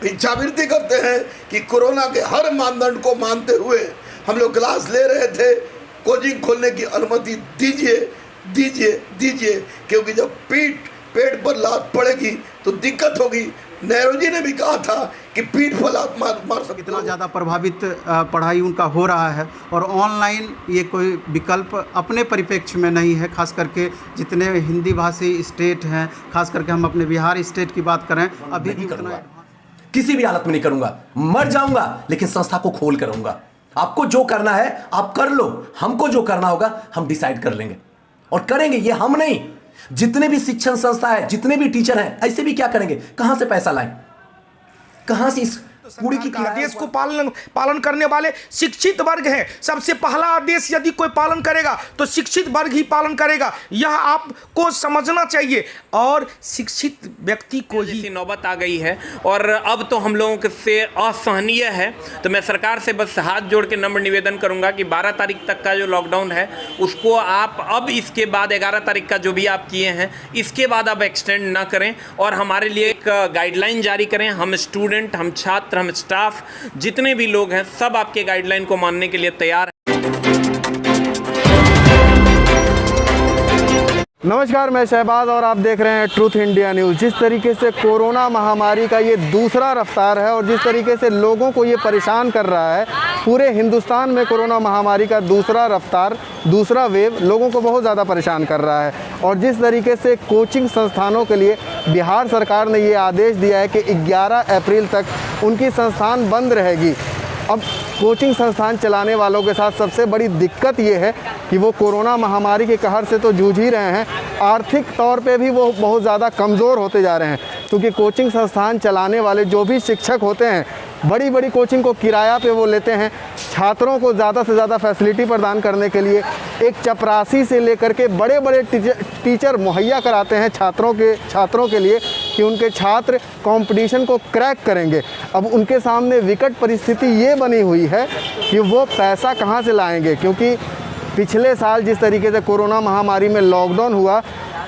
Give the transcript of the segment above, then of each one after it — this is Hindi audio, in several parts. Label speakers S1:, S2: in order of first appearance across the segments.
S1: भिक्षावृत्ति करते हैं कि कोरोना के हर मानदंड को मानते हुए हम लोग क्लास ले रहे थे, कोचिंग खोलने की अनुमति दीजिए दीजिए दीजिए, क्योंकि जब पेट पर लात पड़ेगी तो दिक्कत होगी। नेहरू जी ने भी कहा था कि पीठ पर लात मार सकते।
S2: इतना ज़्यादा प्रभावित पढ़ाई उनका हो रहा है और ऑनलाइन ये कोई विकल्प अपने परिप्रेक्ष्य में नहीं है। खास करके जितने हिंदी भाषी स्टेट हैं, खास करके हम अपने बिहार स्टेट की बात करें, अभी भी
S3: करूंगा, किसी भी हालत में नहीं करूंगा, मर जाऊंगा लेकिन संस्था को खोल कर रहूंगा। आपको जो करना है आप कर लो, हमको जो करना होगा हम डिसाइड कर लेंगे और करेंगे। ये हम नहीं, जितने भी शिक्षण संस्था है, जितने भी टीचर हैं, ऐसे भी क्या करेंगे, कहां से पैसा लाएं, कहां से इस पूरी की
S4: आदेश को पालन करने वाले शिक्षित वर्ग है। सबसे पहला आदेश यदि कोई पालन करेगा तो शिक्षित वर्ग ही पालन करेगा, यह आपको समझना चाहिए। और शिक्षित व्यक्ति को ही
S5: नौबत आ गई है और अब तो हम लोगों के से असहनीय है। तो मैं सरकार से बस हाथ जोड़ के नम्र निवेदन करूंगा कि 12 तारीख तक का जो लॉकडाउन है उसको आप अब इसके बाद 11 तारीख का जो भी आप किए हैं इसके बाद आप एक्सटेंड ना करें और हमारे लिए एक गाइडलाइन जारी करें। हम स्टूडेंट, हम छात्र, हम स्टाफ, जितने भी लोग हैं सब आपके गाइडलाइन को मानने के लिए तैयार हैं।
S6: नमस्कार, मैं शहबाज और आप देख रहे हैं ट्रूथ इंडिया न्यूज़। जिस तरीके से कोरोना महामारी का ये दूसरा रफ्तार है और जिस तरीके से लोगों को ये परेशान कर रहा है, पूरे हिंदुस्तान में कोरोना महामारी का दूसरा रफ्तार, दूसरा वेव लोगों को बहुत ज़्यादा परेशान कर रहा है। और जिस तरीके से कोचिंग संस्थानों के लिए बिहार सरकार ने ये आदेश दिया है कि 11 अप्रैल तक उनकी संस्थान बंद रहेगी। अब कोचिंग संस्थान चलाने वालों के साथ सबसे बड़ी दिक्कत ये है कि वो कोरोना महामारी के कहर से तो जूझ ही रहे हैं, आर्थिक तौर पे भी वो बहुत ज़्यादा कमज़ोर होते जा रहे हैं। क्योंकि कोचिंग संस्थान चलाने वाले जो भी शिक्षक होते हैं, बड़ी बड़ी कोचिंग को किराया पे वो लेते हैं। छात्रों को ज़्यादा से ज़्यादा फैसिलिटी प्रदान करने के लिए एक चपरासी से लेकर के बड़े बड़े टीचर मुहैया कराते हैं छात्रों के लिए कि उनके छात्र कंपटीशन को क्रैक करेंगे। अब उनके सामने विकट परिस्थिति ये बनी हुई है कि वो पैसा कहाँ से लाएंगे, क्योंकि पिछले साल जिस तरीके से कोरोना महामारी में लॉकडाउन हुआ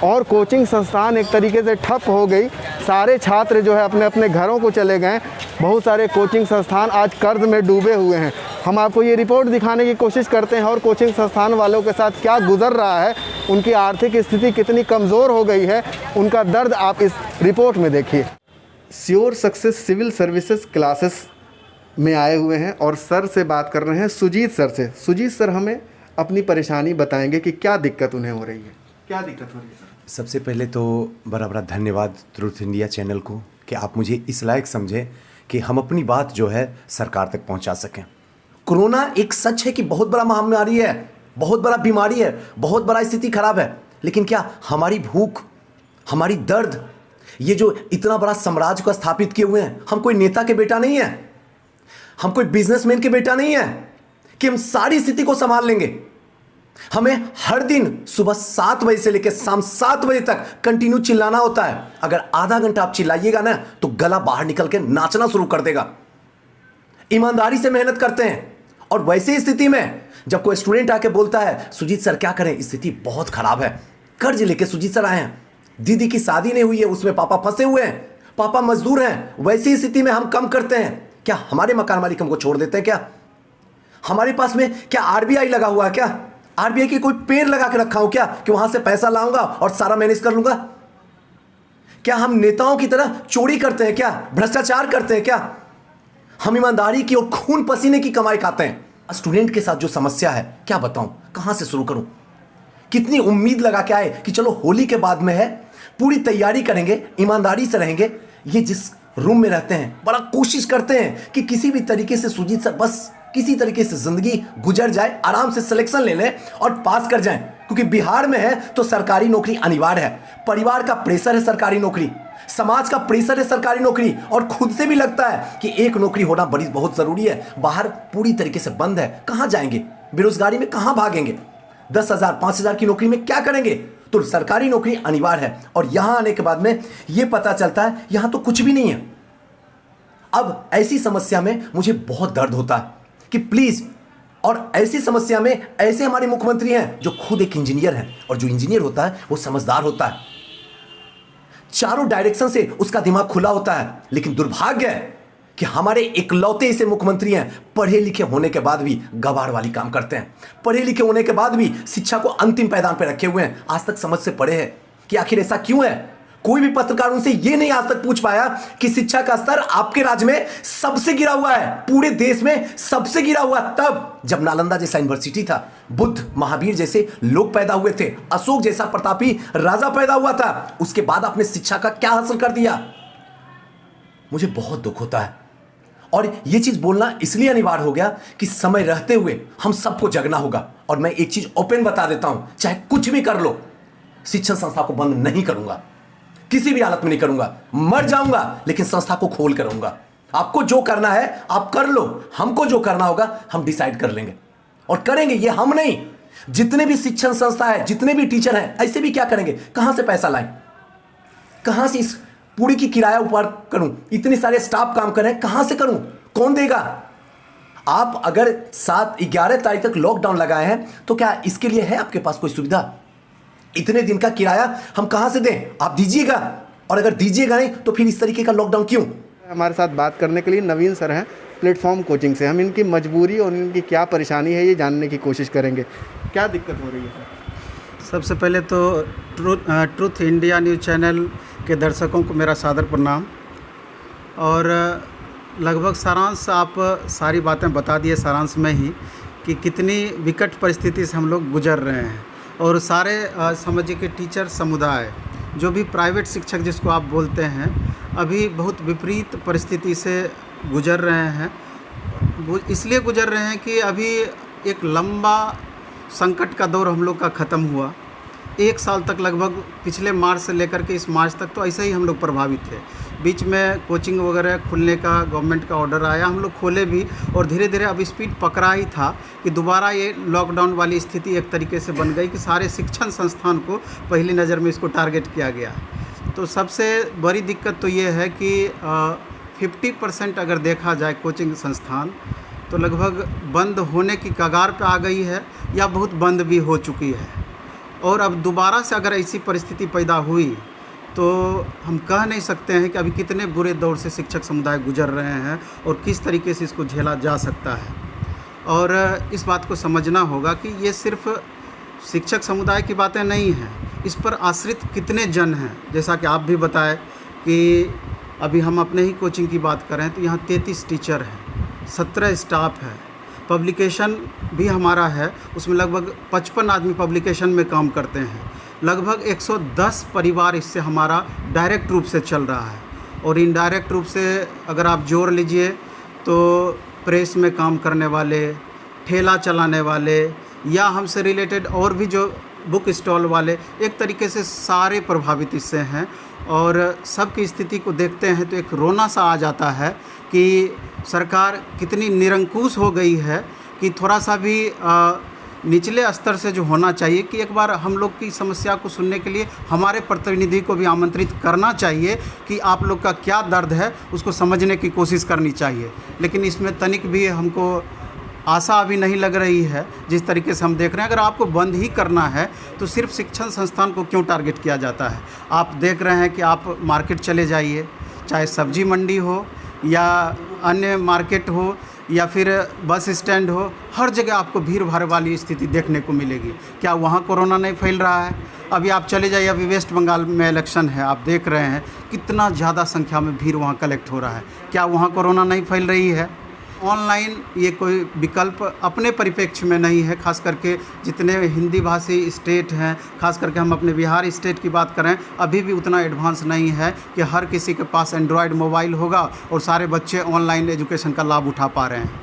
S6: और कोचिंग संस्थान एक तरीके से ठप हो गई, सारे छात्र जो है अपने अपने घरों को चले गए। बहुत सारे कोचिंग संस्थान आज कर्ज में डूबे हुए हैं। हम आपको ये रिपोर्ट दिखाने की कोशिश करते हैं और कोचिंग संस्थान वालों के साथ क्या गुजर रहा है, उनकी आर्थिक स्थिति कितनी कमज़ोर हो गई है, उनका दर्द आप इस रिपोर्ट में देखिए। Sure success civil services classes में आए हुए हैं और सर से बात कर रहे हैं, सुजीत सर से। सुजीत सर हमें अपनी परेशानी बताएंगे कि क्या दिक्कत उन्हें हो रही है, क्या दिक्कत हो रही है सर।
S3: सबसे पहले तो बड़ा बड़ा धन्यवाद ट्रूथ इंडिया चैनल को कि आप मुझे इस लायक समझे कि हम अपनी बात जो है सरकार तक पहुंचा सकें। कोरोना एक सच है कि बहुत बड़ा महामारी है, बहुत बड़ा बीमारी है, बहुत बड़ा स्थिति खराब है, लेकिन क्या हमारी भूख, हमारी दर्द, ये जो इतना बड़ा साम्राज्य को स्थापित किए हुए हैं, हम कोई नेता के बेटा नहीं है, हम कोई बिजनेसमैन के बेटा नहीं है कि हम सारी स्थिति को संभाल लेंगे। हमें हर दिन सुबह 7 बजे से लेकर शाम 7 बजे तक कंटिन्यू चिल्लाना होता है। अगर आधा घंटा आप चिल्लाइएगा ना तो गला बाहर निकल के नाचना शुरू कर देगा। ईमानदारी से मेहनत करते हैं और वैसी स्थिति में जब कोई स्टूडेंट आके बोलता है सुजीत सर क्या करें, स्थिति बहुत खराब है, कर्ज लेके सुजीत सर आए हैं, दीदी की शादी नहीं हुई है, उसमें पापा फंसे हुए हैं, पापा मजदूर हैं, वैसी स्थिति में हम कम करते हैं क्या? हमारे मकान मालिक हमको छोड़ देते हैं क्या? हमारे पास में क्या आरबीआई लगा हुआ है क्या? आरबीआई की कोई पेड़ लगा के रखा हो क्या कि वहां से पैसा लाऊंगा और सारा मैनेज कर लूंगा? क्या हम नेताओं की तरह चोरी करते हैं क्या? भ्रष्टाचार करते हैं क्या? हम ईमानदारी की और खून पसीने की कमाई खाते हैं। स्टूडेंट के साथ जो समस्या है क्या बताऊं, कहां से शुरू करूं? कितनी उम्मीद लगा के आए कि चलो होली के बाद में है, पूरी तैयारी करेंगे, ईमानदारी से रहेंगे। ये जिस रूम में रहते हैं बड़ा कोशिश करते हैं कि किसी भी तरीके से सुजीत सर बस किसी तरीके से जिंदगी गुजर जाए, आराम से सिलेक्शन ले लें और पास कर जाएं, क्योंकि बिहार में है तो सरकारी नौकरी अनिवार्य है। परिवार का प्रेशर है सरकारी नौकरी, समाज का प्रेशर है सरकारी नौकरी, और खुद से भी लगता है कि एक नौकरी होना बड़ी बहुत जरूरी है। बाहर पूरी तरीके से बंद है, कहां जाएंगे? बेरोजगारी में कहां भागेंगे? 10,000 5,000 की नौकरी में क्या करेंगे? तो सरकारी नौकरी अनिवार्य है। और यहां आने के बाद में यह पता चलता है यहां तो कुछ भी नहीं है। अब ऐसी समस्या में मुझे बहुत दर्द होता है कि प्लीज, और ऐसी समस्या में ऐसे हमारे मुख्यमंत्री हैं जो खुद एक इंजीनियर हैं, और जो इंजीनियर होता है वो समझदार होता है, चारों डायरेक्शन से उसका दिमाग खुला होता है। लेकिन दुर्भाग्य है कि हमारे इकलौते ऐसे मुख्यमंत्री हैं पढ़े लिखे होने के बाद भी गवार वाली काम करते हैं, पढ़े लिखे होने के बाद भी शिक्षा को अंतिम पायदान पर रखे हुए हैं। आज तक समझ से पढ़े हैं कि आखिर ऐसा क्यों है? कोई भी पत्रकार उनसे यह नहीं आज तक पूछ पाया कि शिक्षा का स्तर आपके राज्य में सबसे गिरा हुआ है, पूरे देश में सबसे गिरा हुआ तब जब नालंदा जैसा यूनिवर्सिटी था, बुद्ध महावीर जैसे लोग पैदा हुए थे, अशोक जैसा प्रतापी राजा पैदा हुआ था। उसके बाद आपने शिक्षा का क्या हासिल कर दिया? मुझे बहुत दुख होता है और यह चीज बोलना इसलिए अनिवार्य हो गया कि समय रहते हुए हम सबको जगना होगा। और मैं एक चीज ओपन बता देता हूं, चाहे कुछ भी कर लो, शिक्षण संस्था को बंद नहीं करूंगा, किसी भी हालत में नहीं करूंगा। मर जाऊंगा लेकिन संस्था को खोल कर रहूंगा। आपको जो करना है आप कर लो, हमको जो करना होगा हम डिसाइड कर लेंगे और करेंगे। ये हम नहीं, जितने भी शिक्षण संस्था है, जितने भी टीचर हैं, ऐसे भी क्या करेंगे? कहां से पैसा लाएं? कहां से इस पूरी की किराया ऊपर करूं? इतने सारे स्टाफ काम कर रहे हैं, कहां से करूं? कौन देगा? आप अगर 7-11 तारीख तक लॉकडाउन लगाए हैं तो क्या इसके लिए है आपके पास कोई सुविधा? इतने दिन का किराया हम कहां से दें? आप दीजिएगा, और अगर दीजिएगा नहीं तो फिर इस तरीके का लॉकडाउन क्यों?
S6: हमारे साथ बात करने के लिए नवीन सर हैं प्लेटफॉर्म कोचिंग से। हम इनकी मजबूरी और इनकी क्या परेशानी है ये जानने की कोशिश करेंगे। क्या दिक्कत हो रही है सर?
S2: सबसे पहले तो ट्रूथ इंडिया न्यूज़ चैनल के दर्शकों को मेरा सादर प्रणाम। और लगभग सारांश आप सारी बातें बता दिए सारांश में ही कि कितनी विकट परिस्थिति से हम लोग गुजर रहे हैं। और सारे समझिए कि टीचर समुदाय, जो भी प्राइवेट शिक्षक जिसको आप बोलते हैं, अभी बहुत विपरीत परिस्थिति से गुजर रहे हैं। इसलिए गुजर रहे हैं कि अभी एक लंबा संकट का दौर हम लोग का ख़त्म हुआ। 1 साल तक लगभग पिछले मार्च से लेकर के इस मार्च तक तो ऐसे ही हम लोग प्रभावित थे। बीच में कोचिंग वगैरह खुलने का गवर्नमेंट का ऑर्डर आया, हम लोग खोले भी, और धीरे धीरे अब स्पीड पकड़ा ही था कि दोबारा ये लॉकडाउन वाली स्थिति एक तरीके से बन गई कि सारे शिक्षण संस्थान को पहली नज़र में इसको टारगेट किया गया। तो सबसे बड़ी दिक्कत तो ये है कि 50% अगर देखा जाए कोचिंग संस्थान तो लगभग बंद होने की कगार पे आ गई है या बहुत बंद भी हो चुकी है। और अब दोबारा से अगर ऐसी परिस्थिति पैदा हुई तो हम कह नहीं सकते हैं कि अभी कितने बुरे दौर से शिक्षक समुदाय गुजर रहे हैं और किस तरीके से इसको झेला जा सकता है। और इस बात को समझना होगा कि ये सिर्फ शिक्षक समुदाय की बातें नहीं हैं, इस पर आश्रित कितने जन हैं। जैसा कि आप भी बताएं कि अभी हम अपने ही कोचिंग की बात करें तो यहाँ 33 टीचर हैं, 17 स्टाफ है, पब्लिकेशन भी हमारा है, उसमें लगभग 55 आदमी पब्लिकेशन में काम करते हैं। लगभग 110 परिवार इससे हमारा डायरेक्ट रूप से चल रहा है। और इनडायरेक्ट रूप से अगर आप जोड़ लीजिए तो प्रेस में काम करने वाले, ठेला चलाने वाले, या हमसे रिलेटेड और भी जो बुक स्टॉल वाले, एक तरीके से सारे प्रभावित इससे हैं। और सबकी स्थिति को देखते हैं तो एक रोना सा आ जाता है कि सरकार कितनी निरंकुश हो गई है कि थोड़ा सा भी निचले स्तर से जो होना चाहिए कि एक बार हम लोग की समस्या को सुनने के लिए हमारे प्रतिनिधि को भी आमंत्रित करना चाहिए कि आप लोग का क्या दर्द है उसको समझने की कोशिश करनी चाहिए। लेकिन इसमें तनिक भी हमको आशा अभी नहीं लग रही है जिस तरीके से हम देख रहे हैं। अगर आपको बंद ही करना है तो सिर्फ शिक्षण संस्थान को क्यों टारगेट किया जाता है? आप देख रहे हैं कि आप मार्केट चले जाइए, चाहे सब्जी मंडी हो या अन्य मार्केट हो या फिर बस स्टैंड हो, हर जगह आपको भीड़ भाड़ वाली स्थिति देखने को मिलेगी। क्या वहाँ कोरोना नहीं फैल रहा है? अभी आप चले जाइए, अभी वेस्ट बंगाल में इलेक्शन है, आप देख रहे हैं कितना ज़्यादा संख्या में भीड़ वहाँ कलेक्ट हो रहा है। क्या वहाँ कोरोना नहीं फैल रही है? ऑनलाइन ये कोई विकल्प अपने परिप्रेक्ष्य में नहीं है, खास करके जितने हिंदी भाषी स्टेट हैं, खास करके हम अपने बिहार स्टेट की बात करें, अभी भी उतना एडवांस नहीं है कि हर किसी के पास एंड्रॉयड मोबाइल होगा और सारे बच्चे ऑनलाइन एजुकेशन का लाभ उठा पा रहे हैं।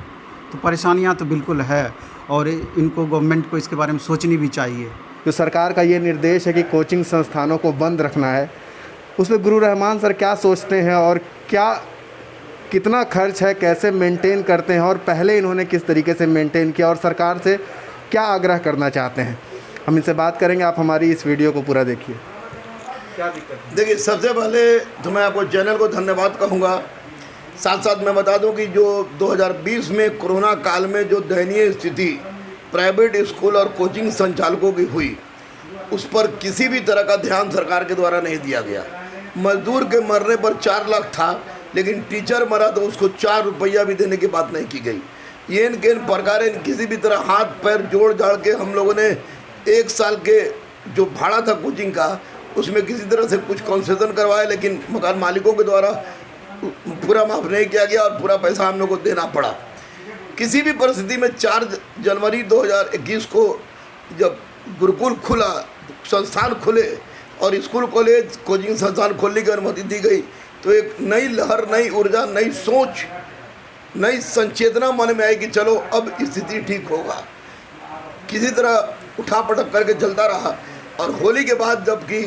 S2: तो परेशानियां तो बिल्कुल है और इनको गवर्नमेंट को इसके बारे में सोचनी भी चाहिए।
S6: तो सरकार का ये निर्देश है कि कोचिंग संस्थानों को बंद रखना है, उसमें गुरु रहमान सर क्या सोचते हैं और क्या कितना खर्च है, कैसे मेंटेन करते हैं और पहले इन्होंने किस तरीके से मेंटेन किया और सरकार से क्या आग्रह करना चाहते हैं, हम इनसे बात करेंगे। आप हमारी इस वीडियो को पूरा देखिए। क्या दिक्कत है?
S1: देखिए, सबसे पहले तो मैं आपको चैनल को धन्यवाद कहूँगा। साथ साथ मैं बता दूं कि जो 2020 में कोरोना काल में जो दयनीय स्थिति प्राइवेट स्कूल और कोचिंग संचालकों की हुई, उस पर किसी भी तरह का ध्यान सरकार के द्वारा नहीं दिया गया। मजदूर के मरने पर 4 लाख था, लेकिन टीचर मरा तो उसको 4 रुपया भी देने की बात नहीं की गई। ये के प्रकार किसी भी तरह हाथ पैर जोड़ जाड़ के हम लोगों ने 1 साल के जो भाड़ा था कोचिंग का उसमें किसी तरह से कुछ कंसेशन करवाया, लेकिन मकान मालिकों के द्वारा पूरा माफ़ नहीं किया गया और पूरा पैसा हम लोग को देना पड़ा। किसी भी परिस्थिति में 4 जनवरी 2021 को जब गुरुकुल खुला, संस्थान खुले और स्कूल कॉलेज कोचिंग संस्थान खोलने की अनुमति दी गई तो एक नई लहर, नई ऊर्जा, नई सोच, नई संचेतना मन में आई कि चलो अब स्थिति ठीक होगा। किसी तरह उठा पटक करके चलता रहा और होली के बाद जबकि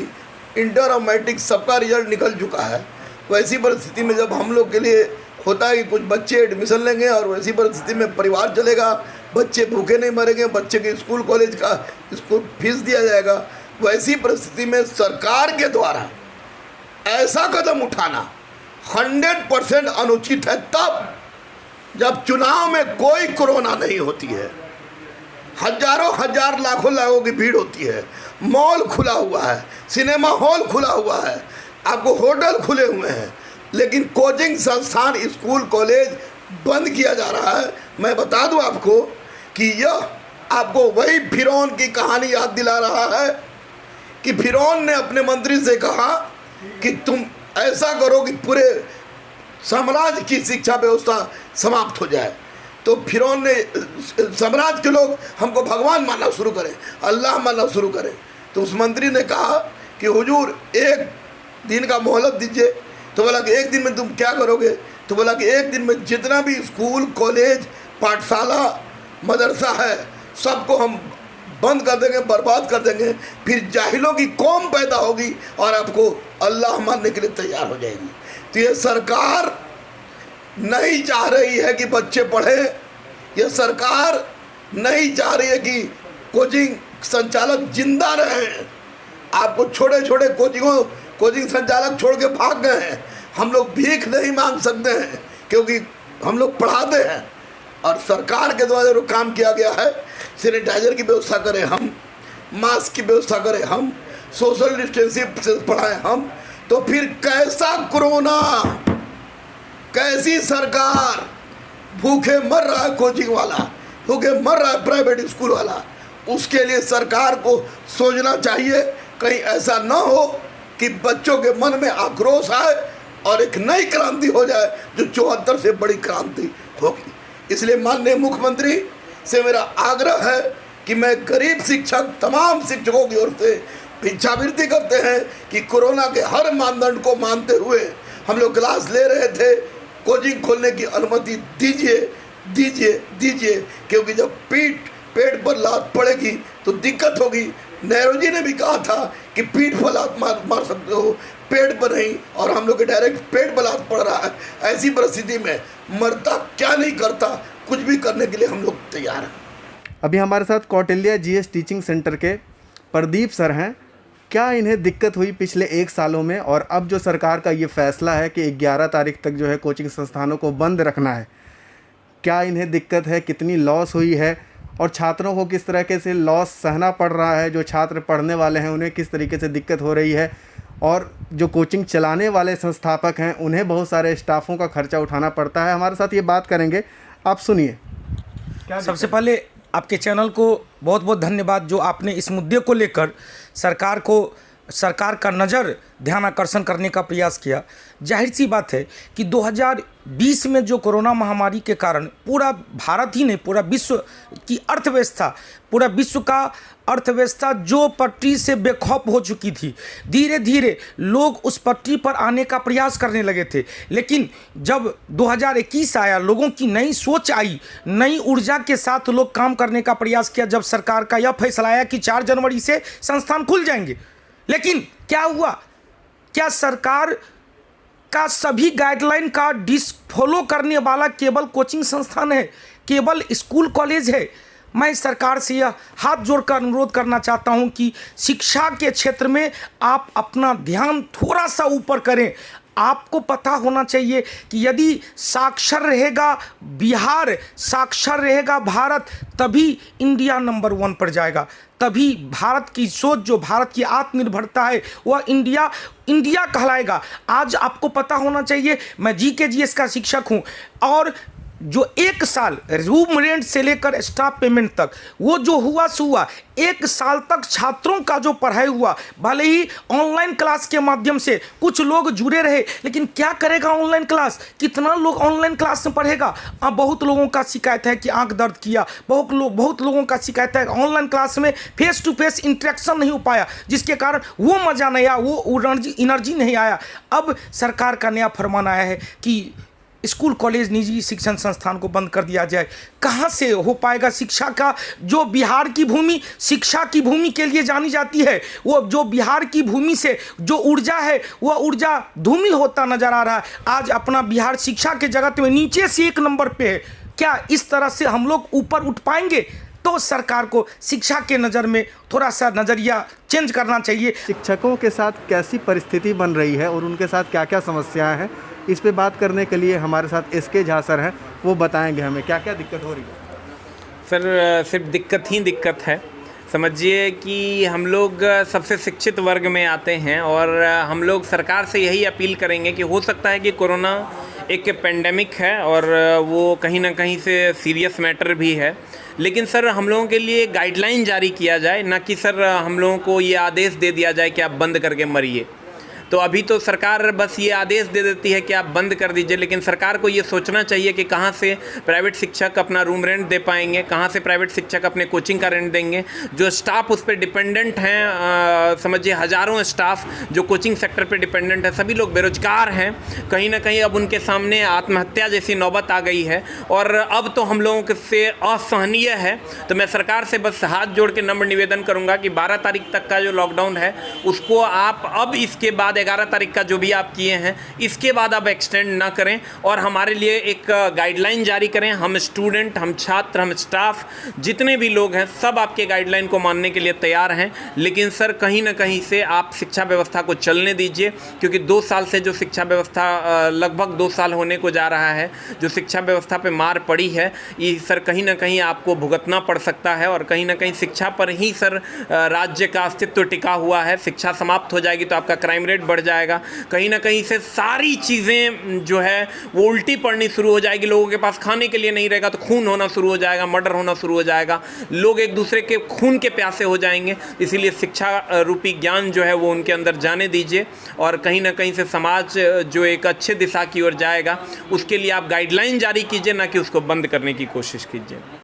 S1: इंटर और मैट्रिक सबका रिजल्ट निकल चुका है, वैसी परिस्थिति में जब हम लोग के लिए होता है कि कुछ बच्चे एडमिशन लेंगे और वैसी परिस्थिति में परिवार चलेगा, बच्चे भूखे नहीं मरेंगे, बच्चे के स्कूल कॉलेज का स्कूल फीस दिया जाएगा, वैसी परिस्थिति में सरकार के द्वारा ऐसा कदम उठाना 100% अनुचित है। तब जब चुनाव में कोई कोरोना नहीं होती है, हजारों हजार लाखों लोगों की भीड़ होती है, मॉल खुला हुआ है, सिनेमा हॉल खुला हुआ है, आपको होटल खुले हुए हैं, लेकिन कोचिंग संस्थान स्कूल कॉलेज बंद किया जा रहा है। मैं बता दूं आपको कि यह आपको वही फिरौन की कहानी याद दिला रहा है कि फिरौन ने अपने मंत्री से कहा कि तुम ऐसा करो कि पूरे साम्राज्य की शिक्षा व्यवस्था समाप्त हो जाए। तो फिरौन ने साम्राज्य के लोग हमको भगवान मानना शुरू करें, अल्लाह मानना शुरू करें। तो उस मंत्री ने कहा कि हुजूर 1 दिन का मोहलत दीजिए। तो बोला कि 1 दिन में तुम क्या करोगे? तो बोला कि 1 दिन में जितना भी स्कूल कॉलेज पाठशाला मदरसा है सबको हम बंद कर देंगे, बर्बाद कर देंगे, फिर जाहिलों की कौम पैदा होगी और आपको अल्लाह मानने के लिए तैयार हो जाएगी। तो ये सरकार नहीं चाह रही है कि बच्चे पढ़ें, यह सरकार नहीं चाह रही है कि कोचिंग संचालक जिंदा रहें। आपको छोटे छोटे कोचिंग संचालक छोड़ के भाग गए हैं। हम लोग भीख नहीं मांग सकते हैं क्योंकि हम लोग पढ़ाते हैं और सरकार के द्वारा जो काम किया गया है, सैनिटाइजर की व्यवस्था करें हम, मास्क की व्यवस्था करें हम, सोशल डिस्टेंसिंग से पढ़ाएं हम, तो फिर कैसा कोरोना, कैसी सरकार? भूखे मर रहा है कोचिंग वाला, भूखे मर रहा है प्राइवेट स्कूल वाला। उसके लिए सरकार को सोचना चाहिए कहीं ऐसा ना हो कि बच्चों के मन में आक्रोश आए और एक नई क्रांति हो जाए जो 74 से बड़ी क्रांति होगी। इसलिए माननीय मुख्यमंत्री से मेरा आग्रह है कि मैं गरीब शिक्षक तमाम शिक्षकों की ओर से भिक्षावृत्ति करते हैं कि कोरोना के हर मानदंड को मानते हुए हम लोग क्लास ले रहे थे, कोचिंग खोलने की अनुमति दीजिए दीजिए दीजिए, क्योंकि जब पेट पर लात पड़ेगी तो दिक्कत होगी। नेहरू जी ने भी कहा था कि पीठ पर लात मार सकते हो, पेट पर नहीं, और हम लोग के डायरेक्ट पेट पर लात पड़ रहा है। ऐसी परिस्थिति में मरता क्या नहीं करता, कुछ भी करने के लिए हम लोग तैयार हैं।
S6: अभी हमारे साथ कौटिल्य जीएस टीचिंग सेंटर के प्रदीप सर हैं। क्या इन्हें दिक्कत हुई पिछले 1 सालों में, और अब जो सरकार का ये फैसला है कि 11 तारीख तक जो है कोचिंग संस्थानों को बंद रखना है, क्या इन्हें दिक्कत है, कितनी लॉस हुई है और छात्रों को किस तरह से लॉस सहना पड़ रहा है? जो छात्र पढ़ने वाले हैं उन्हें किस तरीके से दिक्कत हो रही है, और जो कोचिंग चलाने वाले संस्थापक हैं उन्हें बहुत सारे स्टाफों का खर्चा उठाना पड़ता है। हमारे साथ ये बात करेंगे, आप सुनिए।
S4: सबसे पहले आपके चैनल को बहुत बहुत धन्यवाद जो आपने इस मुद्दे को लेकर सरकार का नज़र ध्यान आकर्षण करने का प्रयास किया। जाहिर सी बात है कि 2020 में जो कोरोना महामारी के कारण पूरा भारत ही नहीं, पूरा विश्व की अर्थव्यवस्था, पूरा विश्व का अर्थव्यवस्था जो पटरी से बेखौफ हो चुकी थी, धीरे धीरे लोग उस पटरी पर आने का प्रयास करने लगे थे। लेकिन जब 2021 आया, लोगों की नई सोच आई, नई ऊर्जा के साथ लोग काम करने का प्रयास किया। जब सरकार का यह फैसला आया कि 4 जनवरी से संस्थान खुल जाएंगे, लेकिन क्या हुआ? क्या सरकार का सभी गाइडलाइन का फॉलो करने वाला केवल कोचिंग संस्थान है, केवल स्कूल कॉलेज है? मैं सरकार से यह हाथ जोड़कर अनुरोध करना चाहता हूं कि शिक्षा के क्षेत्र में आप अपना ध्यान थोड़ा सा ऊपर करें। आपको पता होना चाहिए कि यदि साक्षर रहेगा बिहार, साक्षर रहेगा भारत, तभी इंडिया नंबर 1 पर जाएगा। तभी भारत की सोच, जो भारत की आत्मनिर्भरता है, वह इंडिया कहलाएगा। आज आपको पता होना चाहिए, मैं जीके जीएस का शिक्षक हूं, और जो 1 साल रूम रेंट से लेकर स्टाफ पेमेंट तक वो जो हुआ सो हुआ, 1 साल तक छात्रों का जो पढ़ाई हुआ, भले ही ऑनलाइन क्लास के माध्यम से कुछ लोग जुड़े रहे, लेकिन क्या करेगा ऑनलाइन क्लास? कितना लोग ऑनलाइन क्लास में पढ़ेगा? अब बहुत लोगों का शिकायत है कि आंख दर्द किया, बहुत लोगों का शिकायत है ऑनलाइन क्लास में फेस टू फेस इंटरेक्शन नहीं हो पाया, जिसके कारण वो मज़ा नहीं आया, वो एनर्जी नहीं आया। अब सरकार का नया फरमान आया है कि स्कूल कॉलेज निजी शिक्षण संस्थान को बंद कर दिया जाए। कहाँ से हो पाएगा शिक्षा का? जो बिहार की भूमि शिक्षा की भूमि के लिए जानी जाती है, वो जो बिहार की भूमि से जो ऊर्जा है, वह ऊर्जा धूमिल होता नजर आ रहा है। आज अपना बिहार शिक्षा के जगत में नीचे से 1 नंबर पे है। क्या इस तरह से हम लोग ऊपर उठ पाएंगे? तो सरकार को शिक्षा के नज़र में थोड़ा सा नज़रिया चेंज करना चाहिए।
S6: शिक्षकों के साथ कैसी परिस्थिति बन रही है और उनके साथ क्या क्या समस्याएं हैं, इस पे बात करने के लिए हमारे साथ SK झा सर हैं, वो बताएंगे हमें क्या क्या दिक्कत हो रही है।
S5: सर सिर्फ दिक्कत ही दिक्कत है। समझिए कि हम लोग सबसे शिक्षित वर्ग में आते हैं और हम लोग सरकार से यही अपील करेंगे कि हो सकता है कि कोरोना एक पेंडेमिक है और वो कहीं ना कहीं से सीरियस मैटर भी है, लेकिन सर हम लोगों के लिए गाइडलाइन जारी किया जाए, ना कि सर हम लोगों को ये आदेश दे दिया जाए कि आप बंद करके मरिए। तो अभी तो सरकार बस ये आदेश दे देती है कि आप बंद कर दीजिए, लेकिन सरकार को ये सोचना चाहिए कि कहाँ से प्राइवेट शिक्षक अपना रूम रेंट दे पाएंगे, कहाँ से प्राइवेट शिक्षक अपने कोचिंग का रेंट देंगे। जो स्टाफ उस पर डिपेंडेंट हैं, समझिए हज़ारों स्टाफ जो कोचिंग सेक्टर पे डिपेंडेंट है, सभी लोग बेरोजगार हैं। कहीं ना कहीं अब उनके सामने आत्महत्या जैसी नौबत आ गई है और अब तो हम लोगों से असहनीय है। तो मैं सरकार से बस हाथ जोड़ के नम्र निवेदन करूँगा कि 12 तारीख तक का जो लॉकडाउन है उसको आप अब इसके बाद 11 तारीख का जो भी आप किए हैं इसके बाद आप एक्सटेंड ना करें और हमारे लिए एक गाइडलाइन जारी करें। हम स्टूडेंट, हम छात्र, हम स्टाफ, जितने भी लोग हैं सब आपके गाइडलाइन को मानने के लिए तैयार हैं, लेकिन सर कहीं ना कहीं से आप शिक्षा व्यवस्था को चलने दीजिए, क्योंकि 2 साल से जो शिक्षा व्यवस्था, लगभग 2 साल होने को जा रहा है, जो शिक्षा व्यवस्था पे मार पड़ी है, ये सर कहीं ना कहीं आपको भुगतना पड़ सकता है और कहीं ना कहीं शिक्षा पर ही सर राज्य का अस्तित्व टिका हुआ है। शिक्षा समाप्त हो जाएगी तो आपका क्राइम रेट बढ़ जाएगा, कहीं ना कहीं से सारी चीज़ें जो है वो उल्टी पड़नी शुरू हो जाएगी। लोगों के पास खाने के लिए नहीं रहेगा तो खून होना शुरू हो जाएगा, मर्डर होना शुरू हो जाएगा, लोग एक दूसरे के खून के प्यासे हो जाएंगे। इसीलिए शिक्षा रूपी ज्ञान जो है वो उनके अंदर जाने दीजिए और कहीं ना कहीं से समाज जो एक अच्छे दिशा की ओर जाएगा उसके लिए आप गाइडलाइन जारी कीजिए, ना कि उसको बंद करने की कोशिश कीजिए।